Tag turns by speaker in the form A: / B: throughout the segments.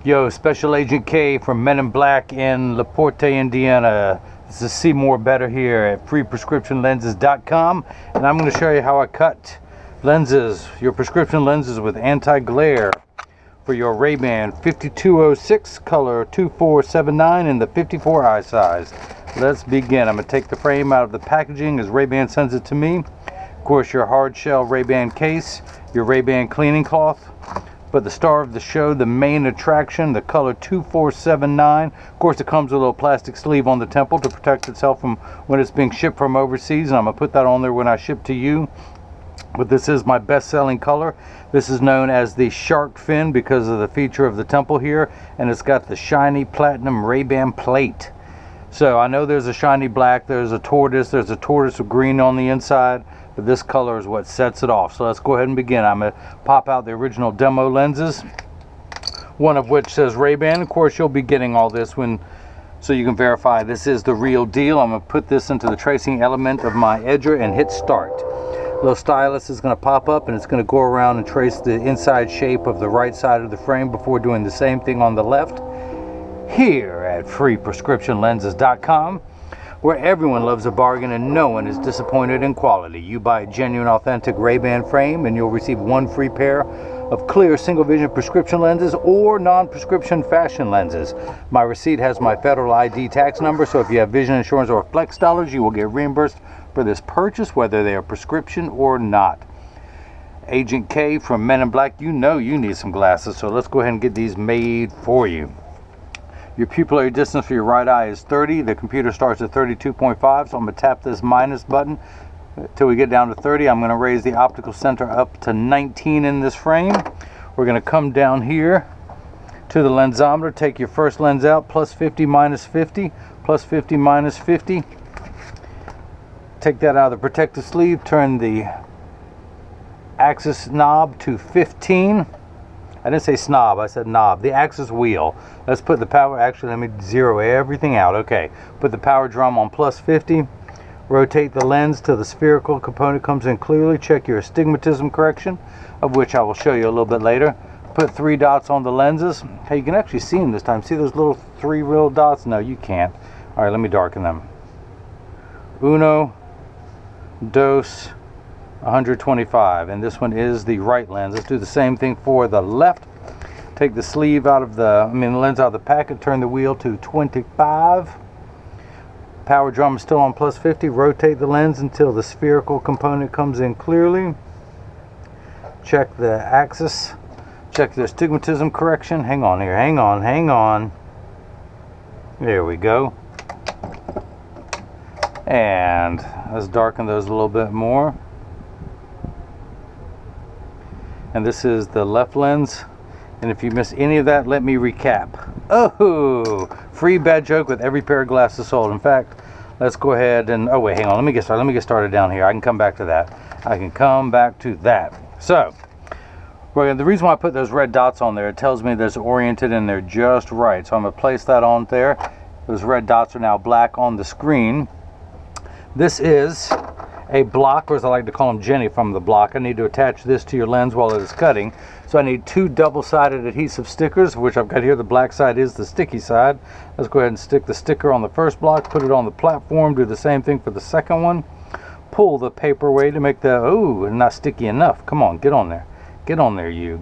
A: Yo, Special Agent K from Men in Black in LaPorte, Indiana. This is See More Better here at freeprescriptionlenses.com, and I'm going to show you how I cut lenses, your prescription lenses with anti-glare for your RayBan 5206 color 2479 in the 54 eye size. Let's begin. I'm going to take the frame out of the packaging as RayBan sends it to me. Of course, your hard shell RayBan case, your RayBan cleaning cloth. But the star of the show, the main attraction, the color 2479. Of course, it comes with a little plastic sleeve on the temple to protect itself from when it's being shipped from overseas. And I'm going to put that on there when I ship to you. But this is my best-selling color. This is known as the shark fin because of the feature of the temple here. And it's got the shiny platinum RayBan plate. So I know there's a shiny black, there's a tortoise with green on the inside. But this color is what sets it off. So let's go ahead and begin. I'm going to pop out the original demo lenses, one of which says RayBan. Of course, you'll be getting all this so you can verify this is the real deal. I'm going to put this into the tracing element of my edger and hit start. Little stylus is going to pop up and it's going to go around and trace the inside shape of the right side of the frame before doing the same thing on the left. Here at freeprescriptionlenses.com, where everyone loves a bargain and no one is disappointed in quality. You buy a genuine, authentic RayBan frame and you'll receive one free pair of clear single vision prescription lenses or non-prescription fashion lenses. My receipt has my federal ID tax number, so if you have vision insurance or flex dollars, you will get reimbursed for this purchase, whether they are prescription or not. Agent K from Men in Black, you know you need some glasses, so let's go ahead and get these made for you. Your pupillary distance for your right eye is 30. The computer starts at 32.5, so I'm going to tap this minus button until we get down to 30. I'm going to raise the optical center up to 19 in this frame. We're going to come down here to the lensometer, take your first lens out, plus 50, minus 50, plus 50, minus 50. Take that out of the protective sleeve, turn the axis knob to 15. I didn't say snob, I said knob. The axis wheel. Let's put the power, actually let me zero everything out. Okay, put the power drum on plus 50. Rotate the lens till the spherical component comes in clearly. Check your astigmatism correction, of which I will show you a little bit later. Put 3 dots on the lenses. Hey, you can actually see them this time. See those little 3 real dots? No, you can't. All right, let me darken them. Uno, dos, 125, and this one is the right lens. Let's do the same thing for the left. Take the sleeve out of the lens out of the packet, turn the wheel to 25. Power drum is still on plus 50. Rotate the lens until the spherical component comes in clearly. Check the axis. Check the astigmatism correction. Hang on here, hang on. There we go. And let's darken those a little bit more. And this is the left lens. And if you missed any of that, let me recap. Oh, free bad joke with every pair of glasses sold. In fact, let's go ahead and, oh wait, hang on, let me get started down here. I can come back to that. So, the reason why I put those red dots on there, it tells me that it's oriented and they're just right. So I'm going to place that on there. Those red dots are now black on the screen. This is a block, or as I like to call them, Jenny from the block. I need to attach this to your lens while it is cutting. So I need 2 double-sided adhesive stickers, which I've got here. The black side is the sticky side. Let's go ahead and stick the sticker on the first block, put it on the platform, do the same thing for the second one. Pull the paper away to make the, oh, not sticky enough. Come on, get on there. Get on there, you.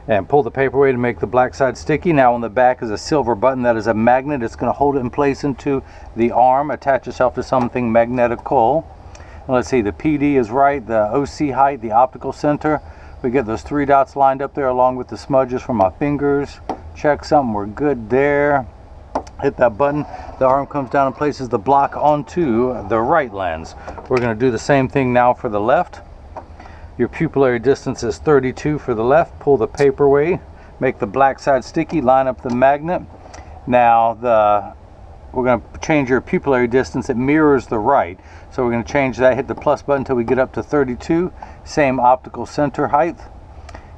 A: And pull the paper away to make the black side sticky. Now on the back is a silver button that is a magnet. It's going to hold it in place into the arm, attach itself to something magnetical. And let's see, the PD is right, the OC height, the optical center. We get those 3 dots lined up there along with the smudges from my fingers. Check something, we're good there. Hit that button, the arm comes down and places the block onto the right lens. We're going to do the same thing now for the left. Your pupillary distance is 32 for the left. Pull the paper away, make the black side sticky, line up the magnet. Now we're going to change your pupillary distance. It mirrors the right. So we're going to change that, hit the plus button until we get up to 32. Same optical center height.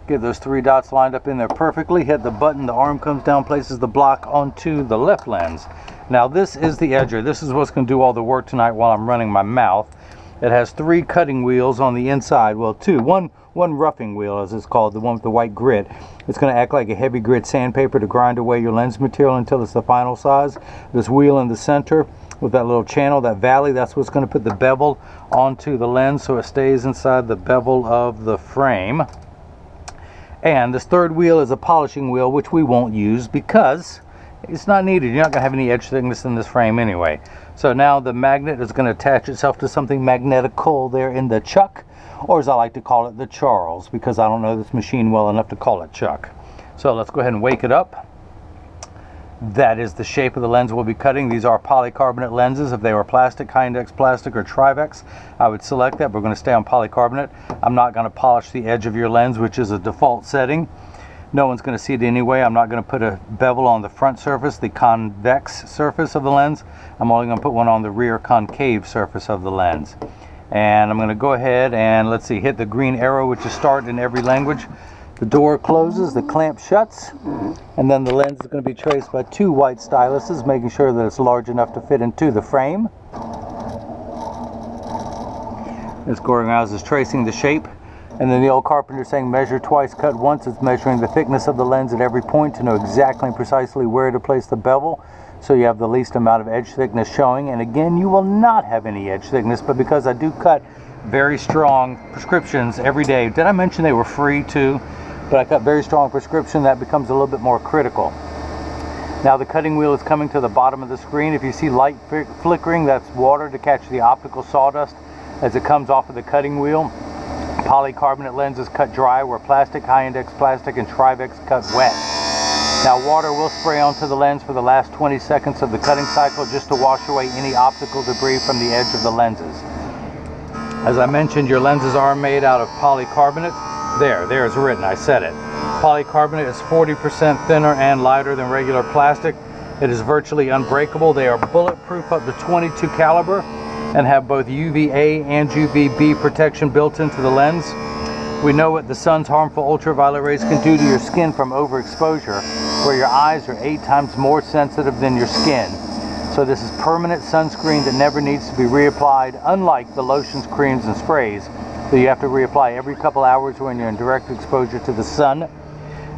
A: Get those 3 dots lined up in there perfectly. Hit the button, the arm comes down, places the block onto the left lens. Now this is the edger. This is what's going to do all the work tonight while I'm running my mouth. It has 3 cutting wheels on the inside. Well, 2. One roughing wheel, as it's called, the one with the white grit. It's going to act like a heavy grit sandpaper to grind away your lens material until it's the final size. This wheel in the center with that little channel, that valley, that's what's going to put the bevel onto the lens so it stays inside the bevel of the frame. And this 3rd wheel is a polishing wheel, which we won't use because it's not needed. You're not going to have any edge thickness in this frame anyway. So now the magnet is going to attach itself to something magnetical there in the chuck, or as I like to call it, the Charles, because I don't know this machine well enough to call it chuck. So let's go ahead and wake it up. That is the shape of the lens we'll be cutting. These are polycarbonate lenses. If they were plastic, high index plastic, or Trivex, I would select that. We're going to stay on polycarbonate. I'm not going to polish the edge of your lens, which is a default setting. No one's going to see it anyway. I'm not going to put a bevel on the front surface, the convex surface of the lens. I'm only going to put one on the rear concave surface of the lens. And I'm going to go ahead and, let's see, hit the green arrow, which is start in every language. The door closes, the clamp shuts, and then the lens is going to be traced by 2 white styluses, making sure that it's large enough to fit into the frame. It's going around as tracing the shape. And then the old carpenter saying measure twice, cut once. It's measuring the thickness of the lens at every point to know exactly and precisely where to place the bevel, so you have the least amount of edge thickness showing. And again, you will not have any edge thickness, but because I do cut very strong prescriptions every day. Did I mention they were free too? But I cut very strong prescription, that becomes a little bit more critical. Now the cutting wheel is coming to the bottom of the screen. If you see light flickering, that's water to catch the optical sawdust as it comes off of the cutting wheel. Polycarbonate lenses cut dry, where plastic, high index plastic, and Trivex cut wet. Now water will spray onto the lens for the last 20 seconds of the cutting cycle just to wash away any optical debris from the edge of the lenses. As I mentioned, your lenses are made out of polycarbonate. There it's written, I said it. Polycarbonate is 40% thinner and lighter than regular plastic. It is virtually unbreakable. They are bulletproof up to 22 caliber and have both UVA and UVB protection built into the lens. We know what the sun's harmful ultraviolet rays can do to your skin from overexposure, where your eyes are 8 times more sensitive than your skin. So this is permanent sunscreen that never needs to be reapplied, unlike the lotions, creams, and sprays that you have to reapply every couple hours when you're in direct exposure to the sun.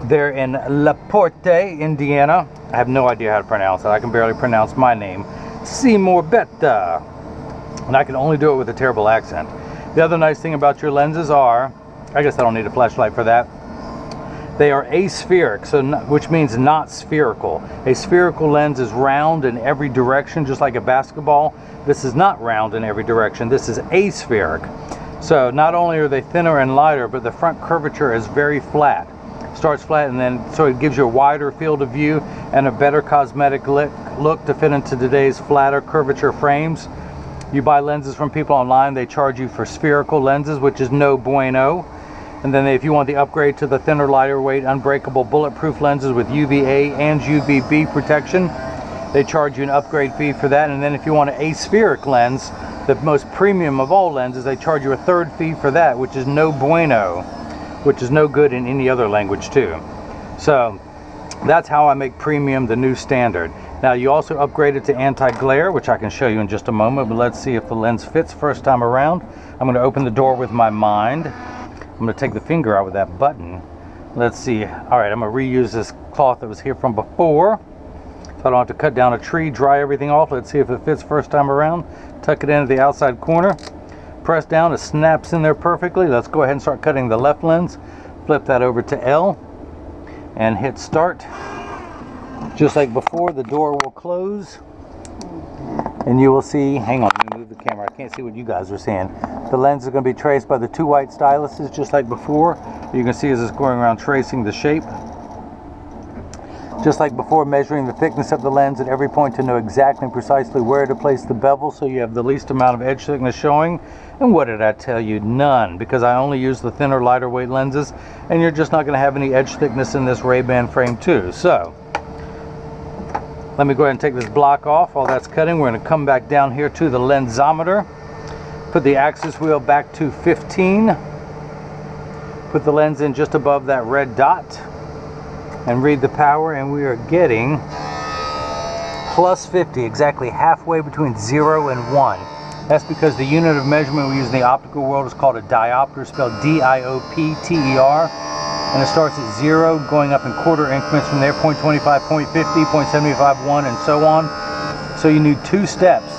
A: They're in La Porte, Indiana. I have no idea how to pronounce it. I can barely pronounce my name. Seymour Betta. And I can only do it with a terrible accent. The other nice thing about your lenses are, I guess I don't need a flashlight for that, they are aspheric, which means not spherical. A spherical lens is round in every direction, just like a basketball. This is not round in every direction. This is aspheric. So not only are they thinner and lighter, but the front curvature is very flat. Starts flat, and then so it gives you a wider field of view and a better cosmetic look to fit into today's flatter curvature frames. You buy lenses from people online, they charge you for spherical lenses, which is no bueno. And then if you want the upgrade to the thinner, lighter weight, unbreakable, bulletproof lenses with UVA and UVB protection, they charge you an upgrade fee for that. And then if you want an aspheric lens, the most premium of all lenses, they charge you a 3rd fee for that, which is no bueno, which is no good in any other language too. So that's how I make premium the new standard. Now you also upgrade it to anti-glare, which I can show you in just a moment, but let's see if the lens fits first time around. I'm going to open the door with my mind. I'm going to take the finger out with that button. Let's see. All right, I'm going to reuse this cloth that was here from before, so I don't have to cut down a tree, dry everything off. Let's see if it fits first time around. Tuck it into the outside corner. Press down, it snaps in there perfectly. Let's go ahead and start cutting the left lens. Flip that over to L and hit start. Just like before, the door will close and you will see, hang on, let me move the camera, I can't see what you guys are seeing. The lens is going to be traced by the 2 white styluses just like before. You can see as it's going around tracing the shape. Just like before, measuring the thickness of the lens at every point to know exactly and precisely where to place the bevel so you have the least amount of edge thickness showing. And what did I tell you? None, because I only use the thinner, lighter weight lenses, and you're just not going to have any edge thickness in this RayBan frame too. So let me go ahead and take this block off. While that's cutting, we're going to come back down here to the lensometer. Put the axis wheel back to 15. Put the lens in just above that red dot and read the power, and we are getting plus 50, exactly halfway between 0 and 1. That's because the unit of measurement we use in the optical world is called a diopter, spelled D-I-O-P-T-E-R. And it starts at 0, going up in quarter increments from there, 0.25, 0.50, 0.75, 1, and so on. So you need 2 steps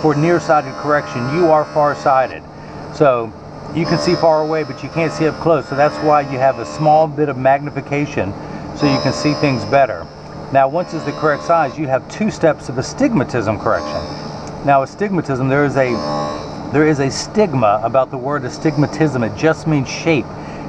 A: for nearsighted correction. You are farsighted. So you can see far away, but you can't see up close. So that's why you have a small bit of magnification so you can see things better. Now, once it's the correct size, you have 2 steps of astigmatism correction. Now, astigmatism, there is a stigma about the word astigmatism. It just means shape.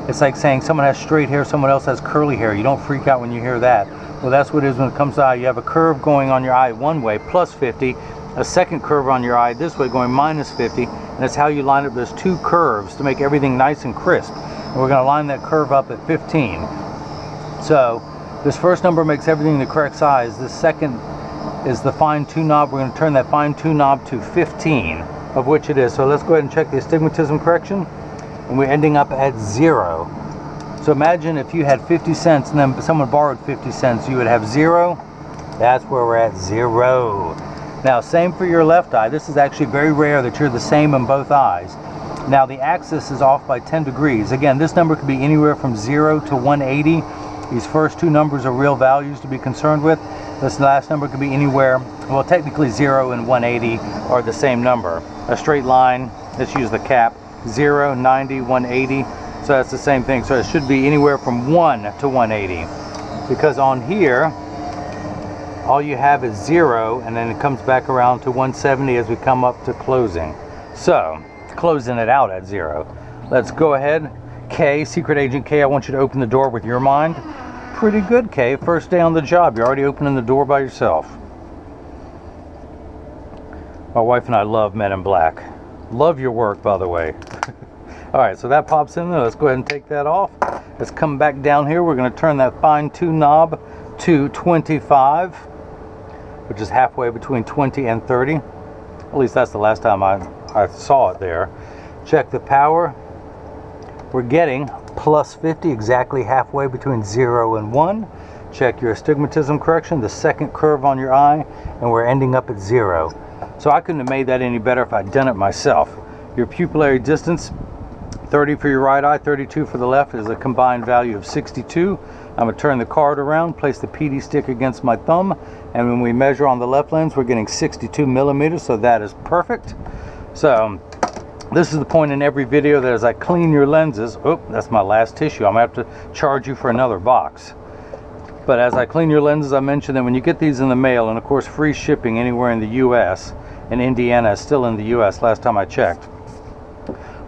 A: It's like saying someone has straight hair, someone else has curly hair. You don't freak out when you hear that. Well, that's what it is when it comes to eye. You have a curve going on your eye one way, plus 50, a second curve on your eye this way going minus 50, and that's how you line up those 2 curves to make everything nice and crisp. And we're going to line that curve up at 15. So this first number makes everything the correct size. This second is the fine-tune knob. We're going to turn that fine-tune knob to 15, of which it is. So let's go ahead and check the astigmatism correction, and we're ending up at 0. So imagine if you had 50 cents and then someone borrowed 50 cents, you would have 0. That's where we're at, 0. Now, same for your left eye. This is actually very rare that you're the same in both eyes. Now, the axis is off by 10 degrees. Again, this number could be anywhere from 0 to 180. These first 2 numbers are real values to be concerned with. This last number could be anywhere, well, technically 0 and 180 are the same number. A straight line, let's use the cap, 0, 90, 180. So that's the same thing. So it should be anywhere from 1 to 180. Because on here, all you have is 0, and then it comes back around to 170 as we come up to closing. So, closing it out at 0. Let's go ahead. K, Secret Agent K, I want you to open the door with your mind. Pretty good, K. First day on the job. You're already opening the door by yourself. My wife and I love Men in Black. Love your work, by the way. Alright, so that pops in there. Let's go ahead and take that off. Let's come back down here. We're going to turn that fine-tune knob to 25, which is halfway between 20 and 30. At least that's the last time I saw it there. Check the power. We're getting plus 50, exactly halfway between 0 and 1. Check your astigmatism correction, the second curve on your eye, and we're ending up at 0. So I couldn't have made that any better if I'd done it myself. Your pupillary distance, 30 for your right eye, 32 for the left, is a combined value of 62. I'm going to turn the card around, place the PD stick against my thumb, and when we measure on the left lens, we're getting 62 millimeters, so that is perfect. So this is the point in every video that as I clean your lenses, oh, that's my last tissue. I'm going to have to charge you for another box. But as I clean your lenses, I mentioned that when you get these in the mail, and of course free shipping anywhere in the U.S., and Indiana is still in the U.S. last time I checked.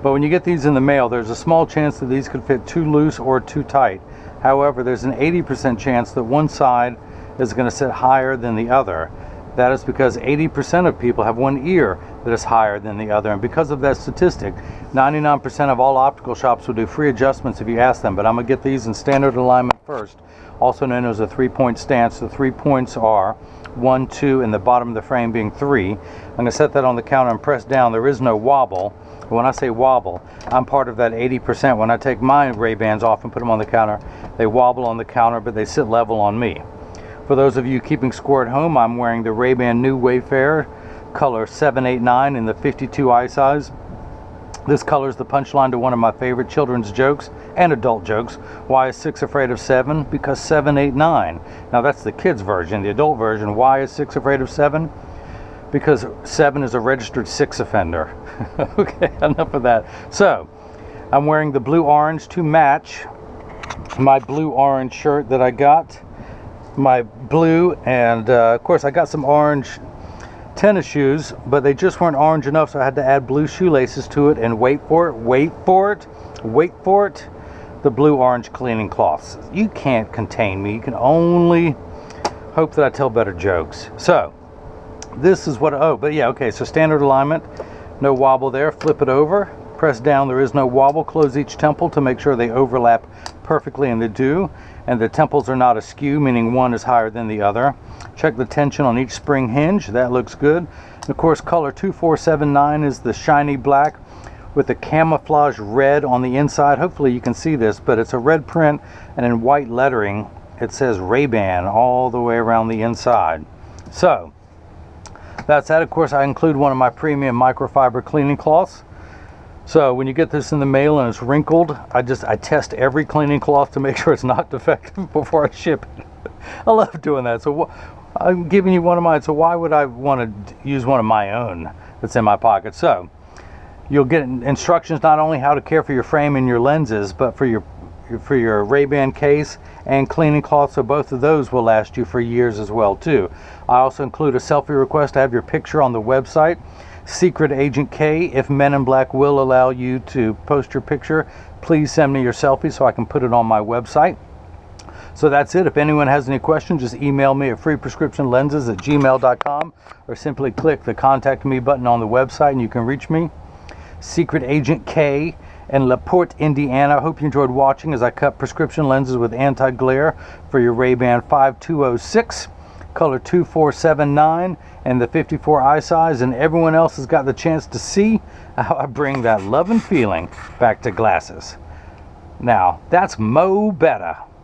A: But when you get these in the mail, there's a small chance that these could fit too loose or too tight. However, there's an 80% chance that one side is going to sit higher than the other. That is because 80% of people have one ear that is higher than the other. And because of that statistic, 99% of all optical shops will do free adjustments if you ask them. But I'm going to get these in standard alignment first, also known as a 3-point stance. The 3 points are 1, 2, and the bottom of the frame being 3. I'm going to set that on the counter and press down. There is no wobble. When I say wobble, I'm part of that 80%. When I take my RayBans off and put them on the counter, they wobble on the counter, but they sit level on me. For those of you keeping score at home, I'm wearing the RayBan New Wayfarer color 789 in the 52 eye size. This color is the punchline to one of my favorite children's jokes and adult jokes. Why is 6 afraid of 7? Because 7, 8, 9. Now that's the kids version. The adult version, why is 6 afraid of 7? Because 7 is a registered 6 offender. Okay, enough of that. So, I'm wearing the blue-orange to match my blue-orange shirt that I got. My blue, and of course I got some orange tennis shoes, but they just weren't orange enough, so I had to add blue shoelaces to it, and wait for it, the blue-orange cleaning cloths. You can't contain me. You can only hope that I tell better jokes. So, this is what, oh, but yeah, okay, so standard alignment, no wobble there. Flip it over, press down, there is no wobble. Close each temple to make sure they overlap perfectly, and they do. And the temples are not askew, meaning one is higher than the other. Check the tension on each spring hinge. That looks good. And of course, color 2479 is the shiny black with the camouflage red on the inside. Hopefully you can see this, but it's a red print, and in white lettering, it says RayBan all the way around the inside. So, That's that. Of course, I include one of my premium microfiber cleaning cloths. So when you get this in the mail and it's wrinkled, I test every cleaning cloth to make sure it's not defective before I ship it. I love doing that. So I'm giving you one of mine, so why would I want to use one of my own that's in my pocket? So you'll get instructions not only how to care for your frame and your lenses, but for your RayBan case and cleaning cloth, so both of those will last you for years as well too. I also include a selfie request to have your picture on the website. Secret Agent K, if Men in Black will allow you to post your picture, please send me your selfie so I can put it on my website. So that's it. If anyone has any questions, just email me at freeprescriptionlenses@gmail.com or simply click the contact me button on the website and you can reach me. Secret Agent K in LaPorte, Indiana. I hope you enjoyed watching as I cut prescription lenses with anti-glare for your RayBan 5206, color 2479, and the 54 eye size, and everyone else has got the chance to see how I bring that love and feeling back to glasses. Now, that's mo better.